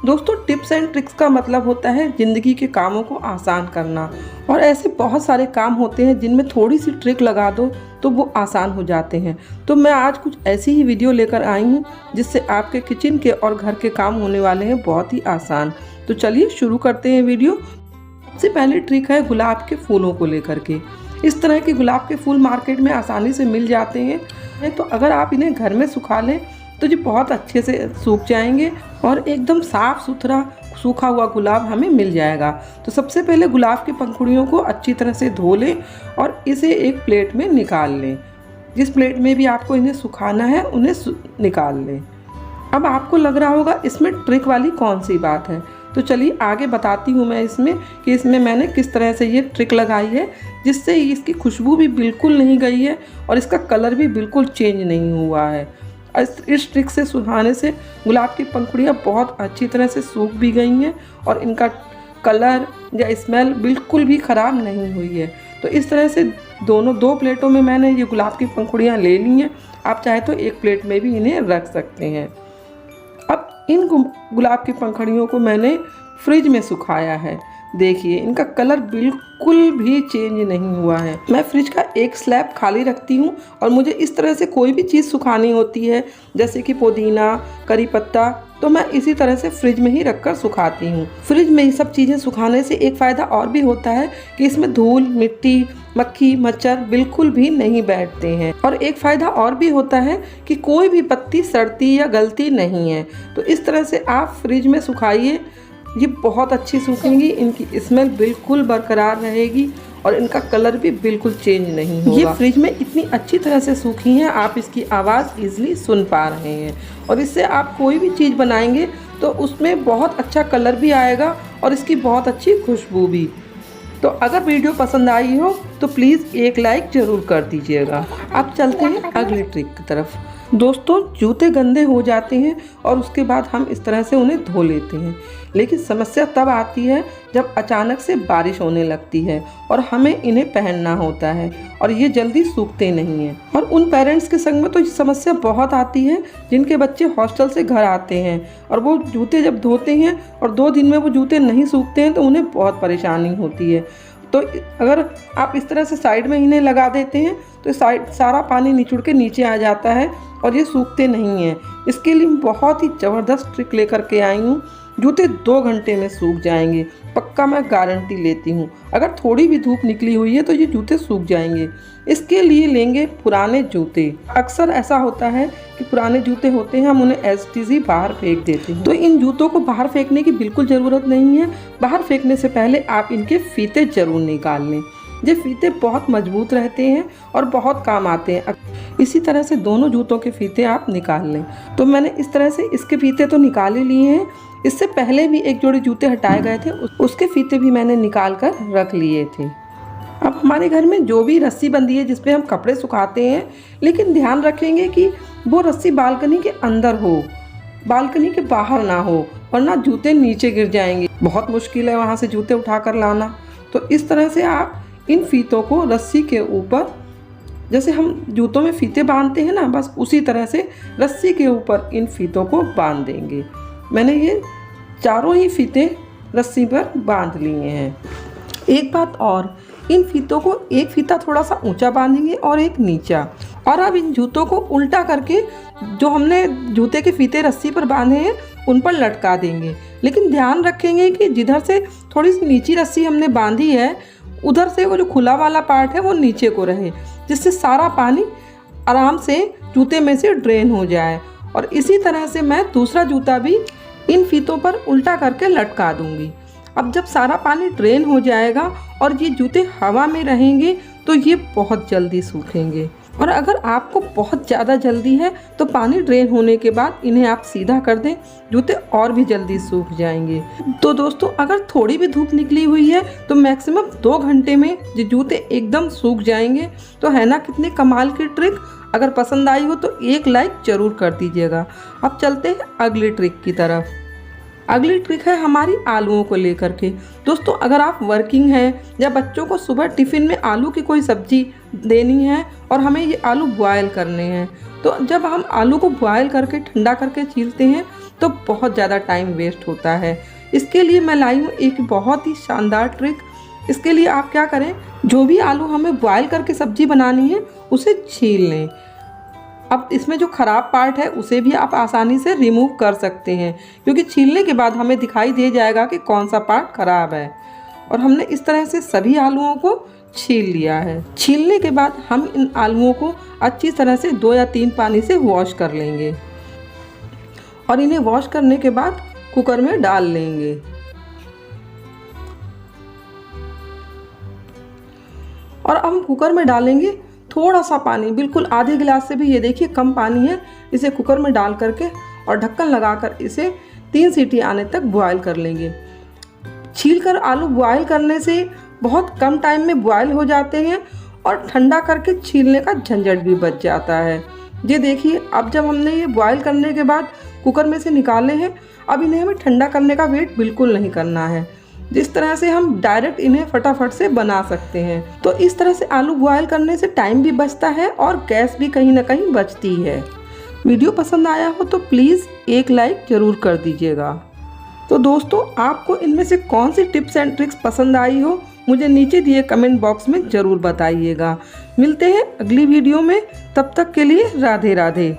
दोस्तों, tips and tricks का मतलब होता है ज़िंदगी के कामों को आसान करना। और ऐसे बहुत सारे काम होते हैं जिनमें थोड़ी सी ट्रिक लगा दो तो वो आसान हो जाते हैं। तो मैं आज कुछ ऐसी ही वीडियो लेकर आई हूँ जिससे आपके किचन के और घर के काम होने वाले हैं बहुत ही आसान। तो चलिए शुरू करते हैं वीडियो। सबसे पहली ट्रिक है गुलाब के फूलों को लेकर के। इस तरह के गुलाब के फूल मार्केट में आसानी से मिल जाते हैं, तो अगर आप इन्हें घर में सुखा लें तो ये बहुत अच्छे से सूख जाएंगे और एकदम साफ़ सुथरा सूखा हुआ गुलाब हमें मिल जाएगा। तो सबसे पहले गुलाब की पंखुड़ियों को अच्छी तरह से धो लें और इसे एक प्लेट में निकाल लें। जिस प्लेट में भी आपको इन्हें सुखाना है उन्हें निकाल लें। अब आपको लग रहा होगा इसमें ट्रिक वाली कौन सी बात है, तो चलिए आगे बताती हूँ मैं इसमें मैंने किस तरह से ये ट्रिक लगाई है जिससे इसकी खुशबू भी बिल्कुल नहीं गई है और इसका कलर भी बिल्कुल चेंज नहीं हुआ है। इस ट्रिक से सुखाने से गुलाब की पंखुड़ियाँ बहुत अच्छी तरह से सूख भी गई हैं और इनका कलर या स्मेल बिल्कुल भी ख़राब नहीं हुई है। तो इस तरह से दो प्लेटों में मैंने ये गुलाब की पंखुड़ियाँ ले ली हैं। आप चाहे तो एक प्लेट में भी इन्हें रख सकते हैं। अब इन गुलाब की पंखुड़ियों को मैंने फ्रिज में सुखाया है। देखिए इनका कलर बिल्कुल भी चेंज नहीं हुआ है। मैं फ्रिज का एक स्लैब खाली रखती हूँ और मुझे इस तरह से कोई भी चीज़ सुखानी होती है जैसे कि पुदीना, करी पत्ता, तो मैं इसी तरह से फ्रिज में ही रखकर सुखाती हूँ। फ्रिज में ये सब चीज़ें सुखाने से एक फ़ायदा और भी होता है कि इसमें धूल, मिट्टी, मक्खी, मच्छर बिल्कुल भी नहीं बैठते हैं। और एक फ़ायदा और भी होता है कि कोई भी पत्ती सड़ती या गलती नहीं है। तो इस तरह से आप फ्रिज में सुखाइए, ये बहुत अच्छी सूखेंगी, इनकी स्मेल बिल्कुल बरकरार रहेगी और इनका कलर भी बिल्कुल चेंज नहीं होगा। ये फ्रिज में इतनी अच्छी तरह से सूखी हैं, आप इसकी आवाज़ इजीली सुन पा रहे हैं। और इससे आप कोई भी चीज़ बनाएंगे तो उसमें बहुत अच्छा कलर भी आएगा और इसकी बहुत अच्छी खुशबू भी। तो अगर वीडियो पसंद आई हो तो प्लीज़ एक लाइक ज़रूर कर दीजिएगा। अब चलते हैं अगली ट्रिक की तरफ। दोस्तों, जूते गंदे हो जाते हैं और उसके बाद हम इस तरह से उन्हें धो लेते हैं, लेकिन समस्या तब आती है जब अचानक से बारिश होने लगती है और हमें इन्हें पहनना होता है और ये जल्दी सूखते नहीं हैं। और उन पेरेंट्स के संग में तो ये समस्या बहुत आती है जिनके बच्चे हॉस्टल से घर आते हैं और वो जूते जब धोते हैं और 2 दिन में वो जूते नहीं सूखते हैं तो उन्हें बहुत परेशानी होती है। तो अगर आप इस तरह से साइड में इन्हें लगा देते हैं तो सारा पानी निचुड़ के नीचे आ जाता है और ये सूखते नहीं हैं। इसके लिए बहुत ही ज़बरदस्त ट्रिक लेकर के आई हूँ। जूते 2 घंटे में सूख जाएंगे, पक्का मैं गारंटी लेती हूँ। अगर थोड़ी भी धूप निकली हुई है तो ये जूते सूख जाएंगे। इसके लिए लेंगे पुराने जूते। अक्सर ऐसा होता है कि पुराने जूते होते हैं, हम उन्हें एज इट इज़ ही बाहर फेंक देते हैं। तो इन जूतों को बाहर फेंकने की बिल्कुल ज़रूरत नहीं है। बाहर फेंकने से पहले आप इनके फीते ज़रूर निकाल लें। ये फीते बहुत मजबूत रहते हैं और बहुत काम आते हैं। इसी तरह से दोनों जूतों के फीते आप निकाल लें। तो मैंने इस तरह से इसके फीते तो निकाल ही लिए हैं। इससे पहले भी एक जोड़ी जूते हटाए गए थे, उसके फीते भी मैंने निकाल कर रख लिए थे। अब हमारे घर में जो भी रस्सी बंधी है जिस पे हम कपड़े सुखाते हैं, लेकिन ध्यान रखेंगे कि वो रस्सी बालकनी के अंदर हो, बालकनी के बाहर ना हो, वरना जूते नीचे गिर जाएंगे। बहुत मुश्किल है वहाँ से जूते उठा कर लाना। तो इस तरह से आप इन फीतों को रस्सी के ऊपर, जैसे हम जूतों में फीते बांधते हैं ना, बस उसी तरह से रस्सी के ऊपर इन फीतों को बांध देंगे। मैंने ये चारों ही फीते रस्सी पर बांध लिए हैं। एक बात और, इन फीतों को एक फीता थोड़ा सा ऊंचा बांधेंगे और एक नीचा। और अब इन जूतों को उल्टा करके जो हमने जूते के फीते रस्सी पर बांधे हैं उन पर लटका देंगे। लेकिन ध्यान रखेंगे कि जिधर से थोड़ी सी नीची रस्सी हमने बांधी है उधर से वो जो खुला वाला पार्ट है वो नीचे को रहे, जिससे सारा पानी आराम से जूते में से ड्रेन हो जाए। और इसी तरह से मैं दूसरा जूता भी इन फीतों पर उल्टा करके लटका दूंगी। अब जब सारा पानी ड्रेन हो जाएगा और ये जूते हवा में रहेंगे तो ये बहुत जल्दी सूखेंगे। और अगर आपको बहुत ज़्यादा जल्दी है तो पानी ड्रेन होने के बाद इन्हें आप सीधा कर दें, जूते और भी जल्दी सूख जाएंगे। तो दोस्तों, अगर थोड़ी भी धूप निकली हुई है तो मैक्सिमम 2 घंटे में ये जूते एकदम सूख जाएंगे। तो है ना कितने कमाल की ट्रिक। अगर पसंद आई हो तो एक लाइक ज़रूर कर दीजिएगा। अब चलते हैं अगली ट्रिक की तरफ। अगली ट्रिक है हमारी आलूओं को लेकर के। दोस्तों, अगर आप वर्किंग हैं या बच्चों को सुबह टिफ़िन में आलू की कोई सब्जी देनी है और हमें ये आलू बॉयल करने हैं, तो जब हम आलू को बॉयल करके ठंडा करके छीलते हैं तो बहुत ज़्यादा टाइम वेस्ट होता है। इसके लिए मैं लाई हूँ एक बहुत ही शानदार ट्रिक। इसके लिए आप क्या करें, जो भी आलू हमें बॉयल करके सब्जी बनानी है उसे छील लें। अब इसमें जो ख़राब पार्ट है उसे भी आप आसानी से रिमूव कर सकते हैं, क्योंकि छीलने के बाद हमें दिखाई दे जाएगा कि कौन सा पार्ट ख़राब है। और हमने इस तरह से सभी आलूओं को छील लिया है। छीलने के बाद हम इन आलूओं को अच्छी तरह से 2 या 3 पानी से वॉश कर लेंगे और इन्हें वॉश करने के बाद कुकर में डाल लेंगे। और अब हम कुकर में डालेंगे थोड़ा सा पानी, बिल्कुल आधे गिलास से भी ये देखिए कम पानी है। इसे कुकर में डाल करके और ढक्कन लगाकर इसे 3 सीटी आने तक बॉयल कर लेंगे। छीलकर आलू बॉयल करने से बहुत कम टाइम में बॉयल हो जाते हैं और ठंडा करके छीलने का झंझट भी बच जाता है। ये देखिए, अब जब हमने ये बॉयल करने के बाद कुकर में से निकाले हैं, अब इन्हें हमें ठंडा करने का वेट बिल्कुल नहीं करना है। जिस तरह से हम डायरेक्ट इन्हें फटाफट से बना सकते हैं। तो इस तरह से आलू बॉयल करने से टाइम भी बचता है और गैस भी कहीं ना कहीं बचती है। वीडियो पसंद आया हो तो प्लीज़ एक लाइक ज़रूर कर दीजिएगा। तो दोस्तों, आपको इनमें से कौन सी टिप्स एंड ट्रिक्स पसंद आई हो मुझे नीचे दिए कमेंट बॉक्स में ज़रूर बताइएगा। मिलते हैं अगली वीडियो में, तब तक के लिए राधे राधे।